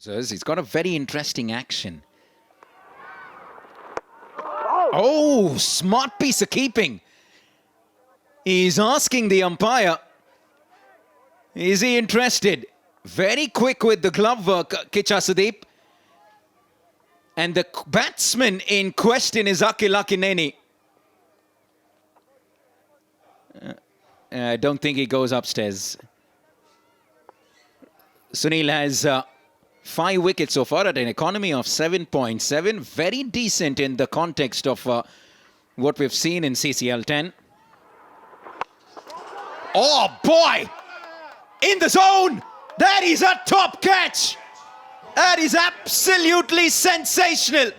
So he's got a very interesting action. Oh, smart piece of keeping. He's asking the umpire, is he interested? Very quick with the glove work, Kichasadeep. And the batsman in question is Akhil Akineni. I don't think he goes upstairs. Sunil has 5 wickets so far at an economy of 7.7. Very decent in the context of what we've seen in CCL 10. Oh boy! In the zone! That is a top catch! That is absolutely sensational.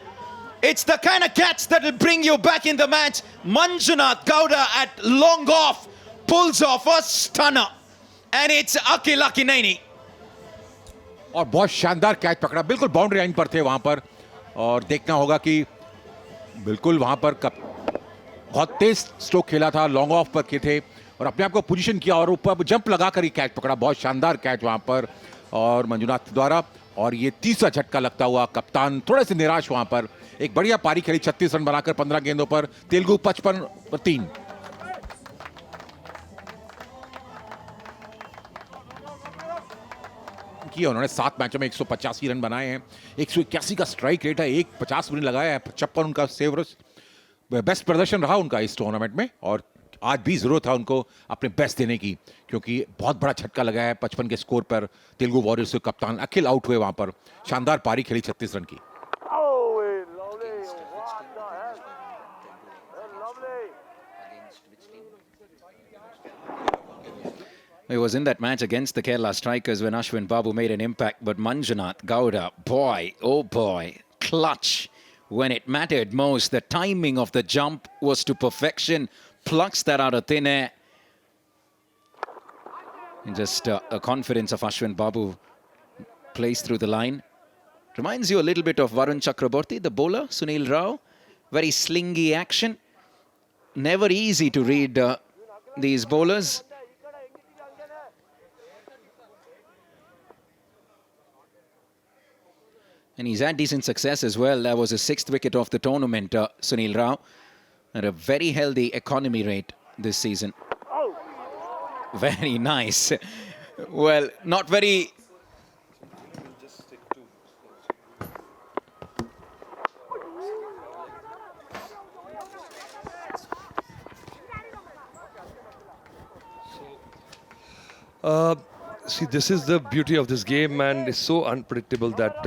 It's the kind of catch that will bring you back in the match. Manjunath Gowda at long off pulls off a stunner. And it's Akhil Akineni. और बहुत शानदार catch पकड़ा, बिल्कुल boundary line पर थे वहां पर. और देखना होगा कि बिल्कुल वहां पर बहुत तेज स्ट्रोक खेला था, लॉन्ग ऑफ पर किए थे और अपने आप को पोजीशन किया और ऊपर जंप लगाकर ही कैच पकड़ा. बहुत शानदार कैच वहां पर और मंजुनाथ द्वारा. और ये तीसरा झटका लगता हुआ कप्तान थोड़े से निराश वहां पर. एक बढ़िया पारी खेली, 36 रन बनाकर 15 गेंदों पर. तेलुगु 55 पर 3. किया उन्होंने 7 मैचों में 185 रन बनाए हैं. 181 का स्ट्राइक रेट है, 50 रन लगाया है, 56 उनका सेव. बेस्ट प्रदर्शन रहा उनका इस टूर्नामेंट में और आज भी जरूरत था उनको अपने बेस्ट देने की, क्योंकि बहुत बड़ा झटका लगा है 55 के स्कोर पर. तेलुगु वॉरियर्स के कप्तान अखिल आउट हुए वहां पर. शानदार पारी खेली 36 रन की. He was in that match against the Kerala Strikers when Ashwin Babu made an impact, but Manjunath Gowda, boy, oh boy, clutch when it mattered most. The timing of the jump was to perfection, plucks that out of thin air. And just the confidence of Ashwin Babu plays through the line. Reminds you a little bit of Varun Chakraborty, the bowler, Sunil Rao. Very slingy action. Never easy to read these bowlers. And he's had decent success as well. That was his 6th wicket of the tournament, Sunil Rao. At a very healthy economy rate this season. Very nice. Well, not very... See, this is the beauty of this game and it's so unpredictable that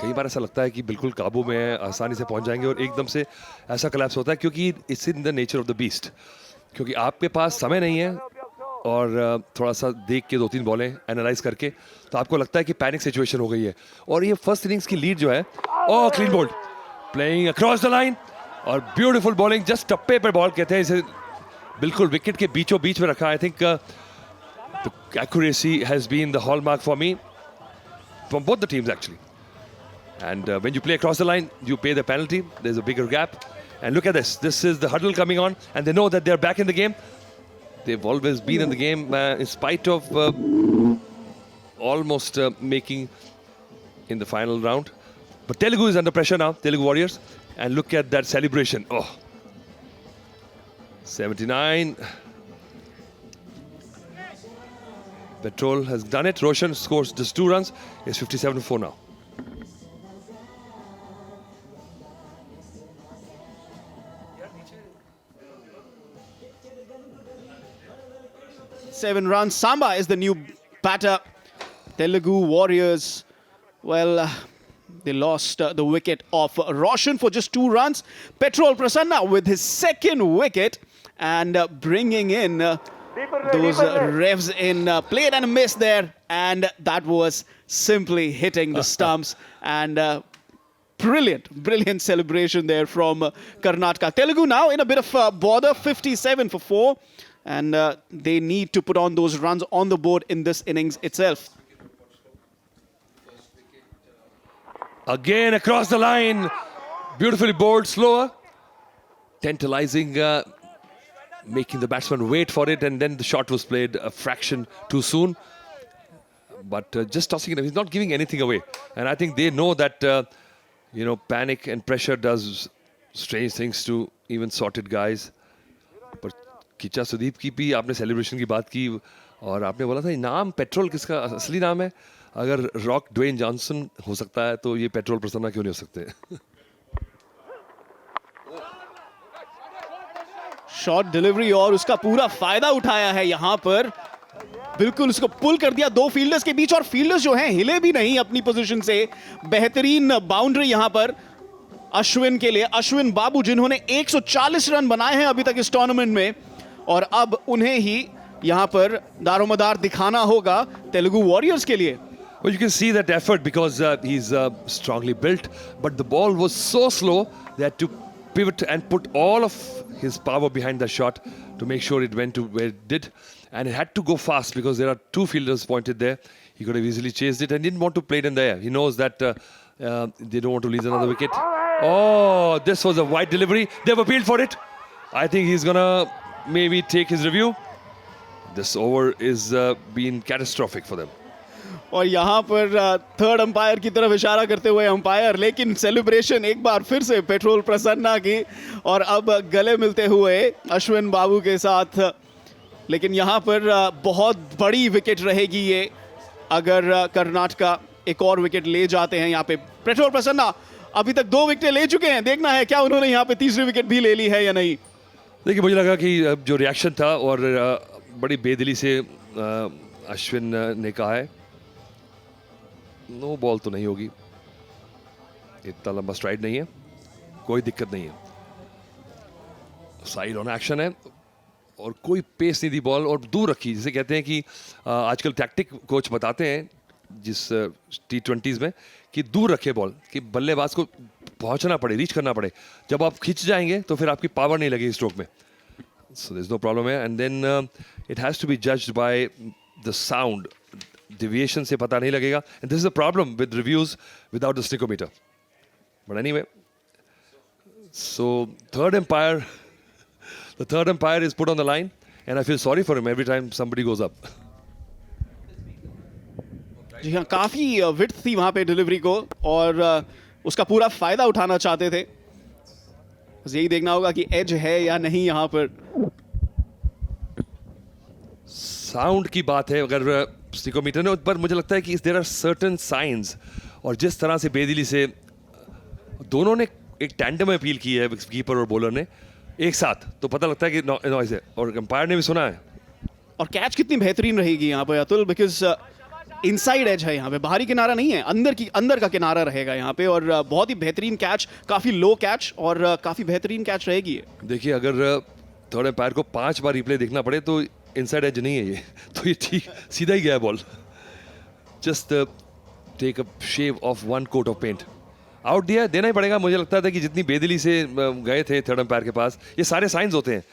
कई बार ऐसा लगता है कि बिल्कुल काबू में है, आसानी से पहुंच जाएंगे और एकदम से ऐसा कलेप्स होता है क्योंकि it's in the nature of the beast. क्योंकि आपके पास समय नहीं है और थोड़ा सा देख के 2-3 बॉलें एनालाइज करके तो आपको लगता है कि पैनिक सिचुएशन हो गई है. और ये फर्स्ट इनिंग्स की लीड जो है, oh clean bowled, playing across the line और ब्यूटीफुल बॉलिंग. जस्ट टप्पे पर बॉल कहते हैं इसे, बिल्कुल विकेट के बीचों बीच में रखा. I think the accuracy has been the hallmark for me from both the teams actually. And when you play across the line, you pay the penalty. There's a bigger gap. And look at this. This is the huddle coming on. And they know that they're back in the game. They've always been in the game in spite of almost making in the final round. But Telugu is under pressure now, Telugu Warriors. And look at that celebration. Oh, 79. Petrol has done it. Roshan scores just 2 runs. It's 57-4 now. Seven runs. Samba is the new batter. Telugu Warriors, well, they lost the wicket of Roshan for just 2 runs. Petrol Prasanna with his 2nd wicket and bringing in those revs in. Played and missed there, and that was simply hitting the stumps. And brilliant celebration there from Karnataka. Telugu now in a bit of bother, 57 for 4. And they need to put on those runs on the board in this innings itself. Again across the line. Beautifully bowled, slower. Tantalizing, making the batsman wait for it. And then the shot was played a fraction too soon. but just tossing it. He's not giving anything away, and I think they know that panic and pressure does strange things to even sorted guys. पर किचा सुदीप की भी आपने celebration की बात की और आपने बोला था नाम पेट्रोल किसका असली नाम है. अगर रॉक ड्वेन जॉनसन हो सकता है तो ये पेट्रोल प्रसन्ना क्यों नहीं हो सकते. शॉट डिलीवरी और उसका पूरा फायदा उठाया है यहां पर. बिल्कुल उसको पुल कर दिया दो फील्डर्स के बीच और फील्डर्स जो हैं हिले भी नहीं अपनी पोजीशन से. बेहतरीन बाउंड्री यहां पर अश्विन के लिए. अश्विन बाबू जिन्होंने 140 रन बनाए हैं अभी तक इस टूर्नामेंट में और अब उन्हें ही यहां पर दारोमदार दिखाना होगा तेलुगु वॉरियर्स के लिए. Well, you can see that effort because he's strongly built, but the ball was so slow they had to pivot and put all of his power behind the shot to make sure it went to where it did. And it had to go fast because there are two fielders pointed there. He could have easily chased it and didn't want to play it in the air. He knows that they don't want to lose another wicket. Oh, this was a wide delivery. They've appealed for it. I think he's going to maybe take his review. This over is been catastrophic for them. और यहां पर third umpire की तरफ इशारा करते हुए umpire, लेकिन celebration एक बार फिर से पेट्रोल प्रसन्ना की और अब गले मिलते हुए अश्विन बाबू के साथ. लेकिन यहां पर बहुत बड़ी विकेट रहेगी ये अगर कर्नाटका एक और विकेट ले जाते हैं. यहां पे पेट्रोल प्रसन्ना अभी तक 2 विकेटें ले चुके हैं. देखना है क्या उन्होंने यहां पे तीसरी विकेट भी ले ली है या नहीं. देखिए मुझे लगा कि जो रिएक्शन था और बड़ी बेदिली से अश्विन ने कहा है नो बॉल तो नहीं होगी, इतना लंबा स्ट्राइड नहीं है, कोई दिक्कत नहीं है, साइड ऑन एक्शन है और कोई पेस नहीं दी बॉल और दूर रखी. जिसे कहते हैं कि आजकल टैक्टिक कोच बताते हैं जिस T20s में कि दूर रखे बॉल कि बल्लेबाज को पहुंचना पड़े, रीच करना पड़े. जब आप खिंच जाएंगे तो फिर आपकी पावर नहीं लगेगी स्ट्रोक में. So there is no problem है. And then it has to be judged by the sound. Deviation से पता नहीं लगेगा. And this is a problem with reviews without the snickometer. But anyway, so the third umpire is put on the line, and I feel sorry for him every time somebody goes up. जी हाँ, काफी width थी वहां पे delivery को और उसका पूरा फायदा उठाना चाहते थे. बस यही देखना होगा कि एज है या नहीं यहां पर. साउंड की बात है अगर स्टिकोमीटर ने, पर मुझे लगता है कि देयर आर सर्टेन साइंस. और जिस तरह से बेदिली से दोनों ने एक टैंडम में अपील की है कीपर और बॉलर ने एक साथ, तो पता लगता है कि नॉइज है और अंपायर ने भी सुना है. और कैच कितनी बेहतरीन रहेगी यहाँ पे अतुल, बिकॉज इनसाइड एज है यहाँ पे, बाहरी किनारा नहीं है, अंदर का किनारा रहेगा यहाँ पे और बहुत ही बेहतरीन कैच, काफी लो कैच और काफी बेहतरीन कैच रहेगी. देखिए अगर थर्ड अंपायर को 5 बार रिप्ले देखना पड़े तो इनसाइड एज नहीं है ये, तो ये ठीक सीधा ही गया ball. Just take a shave off 1 coat of paint. Out दिया, देना ही पड़ेगा. मुझे लगता था कि जितनी बेदिली से गए थे थर्ड अंपायर के पास, ये सारे साइंस होते हैं.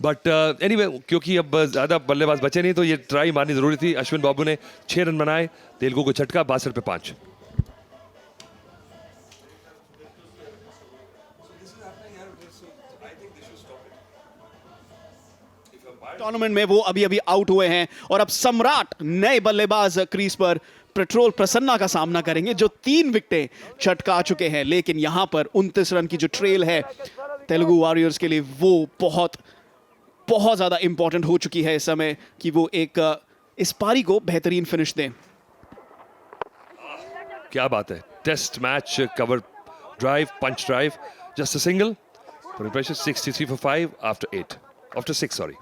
बट एनीवे क्योंकि अब ज़्यादा बल्लेबाज बचे नहीं तो ये ट्राई मारनी ज़रूरी थी. अश्विन बाबू ने 6 रन बनाए, तेलुगु को झटका 62 पे 5. टूर्नामेंट में वो अभी अभी आउट हुए हैं और अब सम्राट नए बल्लेबाज क्रीज पर पेट्रोल प्रसन्ना का सामना करेंगे जो 3 विकेटें छटका चुके हैं. लेकिन यहां पर 29 रन की जो ट्रेल है तेलुगु वॉरियर्स के लिए वो बहुत बहुत ज्यादा इंपॉर्टेंट हो चुकी है इस समय कि वो एक इस पारी को बेहतरीन फिनिश दें. क्या बात है. Test match cover drive, punch drive, just a single. 63 for 5 after 6, sorry.